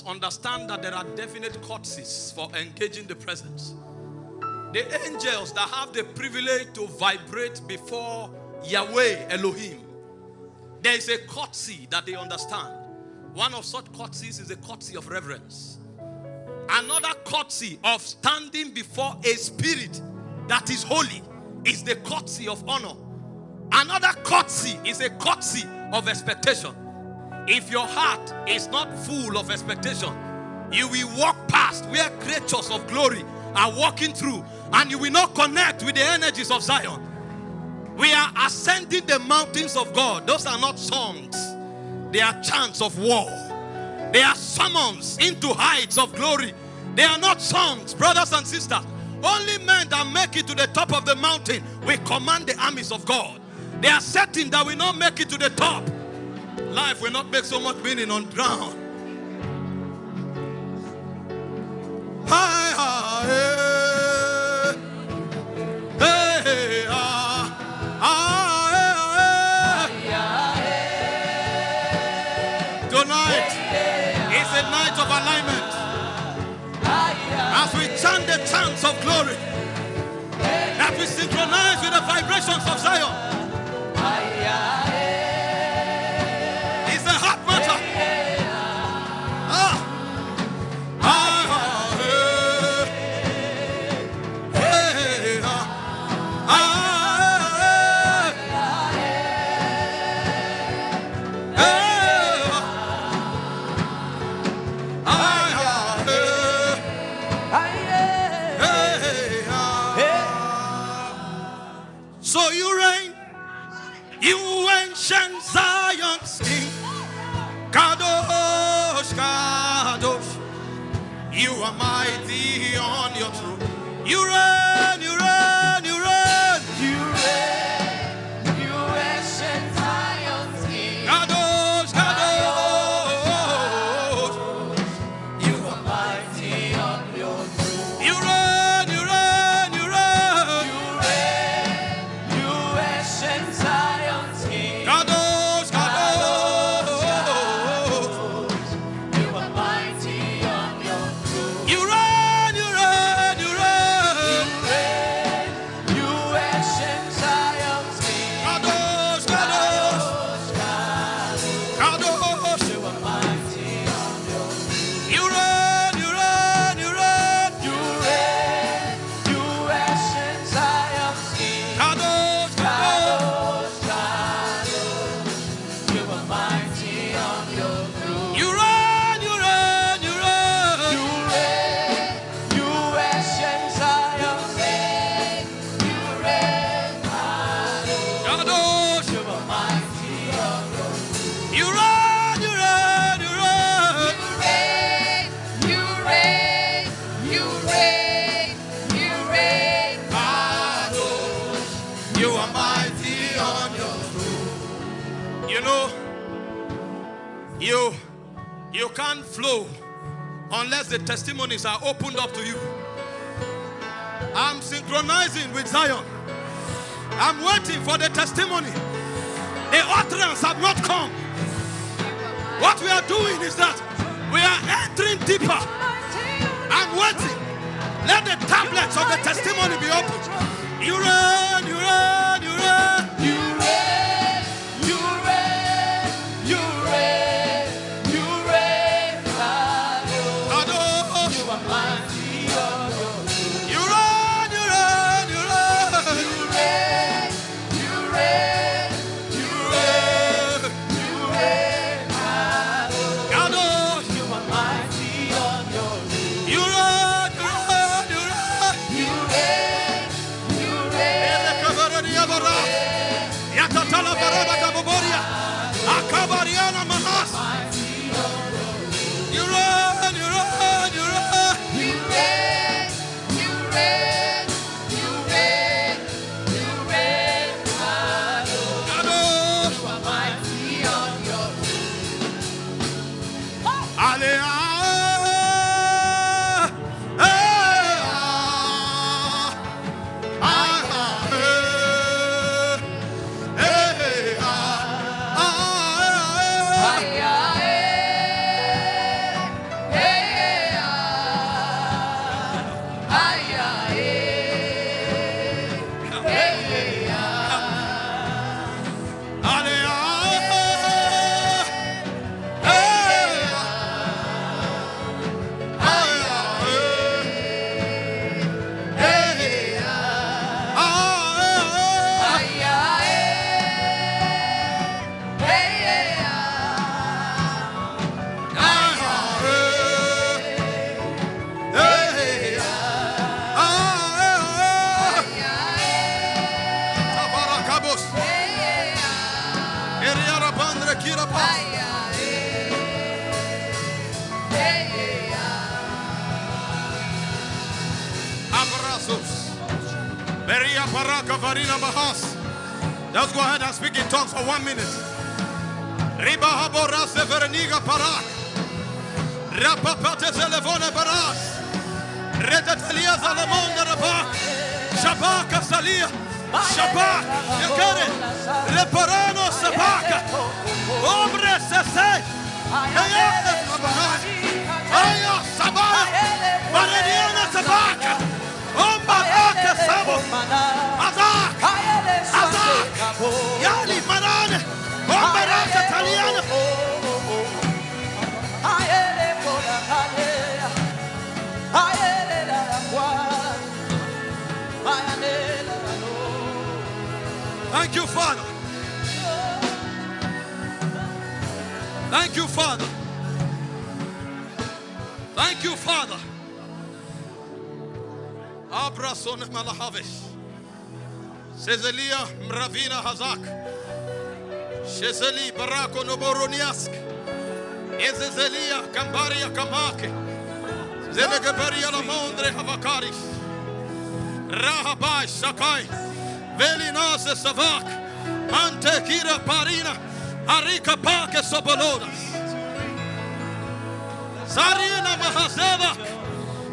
Understand that there are definite courtesies for engaging the presence. The angels that have the privilege to vibrate before Yahweh Elohim, there is a courtesy that they understand. One of such courtesies is the courtesy of reverence. Another courtesy of standing before a spirit that is holy is the courtesy of honor. Another courtesy is a courtesy of expectation. If your heart is not full of expectation, you will walk past where creatures of glory are walking through, and you will not connect with the energies of Zion. We are ascending the mountains of God. Those are not songs. They are chants of war. They are summons into heights of glory. They are not songs, brothers and sisters. Only men that make it to the top of the mountain will command the armies of God. They are certain that we not make it to the top. Life will not make so much meaning on ground. Tonight is a night of alignment. As we chant the chants of glory, that we synchronize with the vibrations of Zion. So you reign, you ancient Zion's King, Kadosh, Kadosh, you are mighty on your throne. You reign, you reign, you reign, you reign, you ancient Zion's King, Kadosh, Kadosh. You can't flow unless the testimonies are opened up to you. I'm synchronizing with Zion. I'm waiting for the testimony. The utterance have not come. What we are doing is that we are entering deeper. I'm waiting. Let the tablets of the testimony be opened. You reign, you reign, you reign. You reign, you reign, you reign, you reign, Adonai. You are mighty, you reign, you reign, you reign. You reign, you reign, you reign, you reign, Adonai. You are mighty on your throne. You reign, you reign, you reign. You reign, you reign. Yatatala baraba kaboboria. Akabariana manas. You reign, you reign, you reign. You reign, you reign, you reign, you reign, Adonai. You are mighty on your throne. Alea. Let's go ahead and speak in tongues for 1 minute. Riba habora severeniga parak. Rapapate telefone baras. Retetelia zalemon de rabak. Shabaka salia. Shabak. You get it? Reparano sabaka. Ombre sese. Ayah sabak. Ayah sabak. Maradiana sabaka. Ombaraka sabo. Azak. Azak. Yali marane. Ombaraka taliana. Thank you, Father. Thank you, Father. Thank you, Father. Abrasone malahavesh. Sezelia mravina hazak. Shezeli barako noboroniask. Ezezelia kambaria kamake. Zelegabaria la mondre havakaris. Rahabai sakai. Velinase savak. Ante kira parina. Arika pake sobolodas. Sarina mahazeva.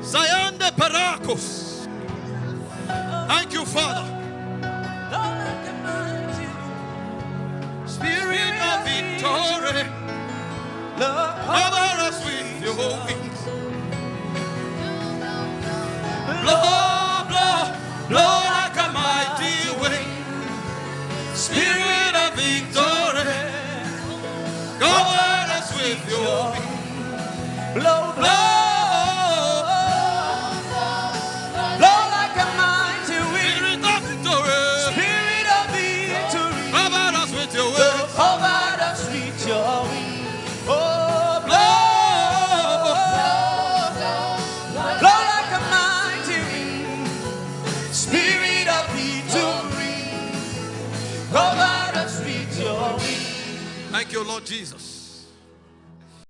Sayande parakos. Thank you, Father. Spirit of victory, cover us with your wings. Blow, blow, blow like a mighty wind. Spirit of victory, cover us with your wings. Blow, blow. Thank you, Lord Jesus.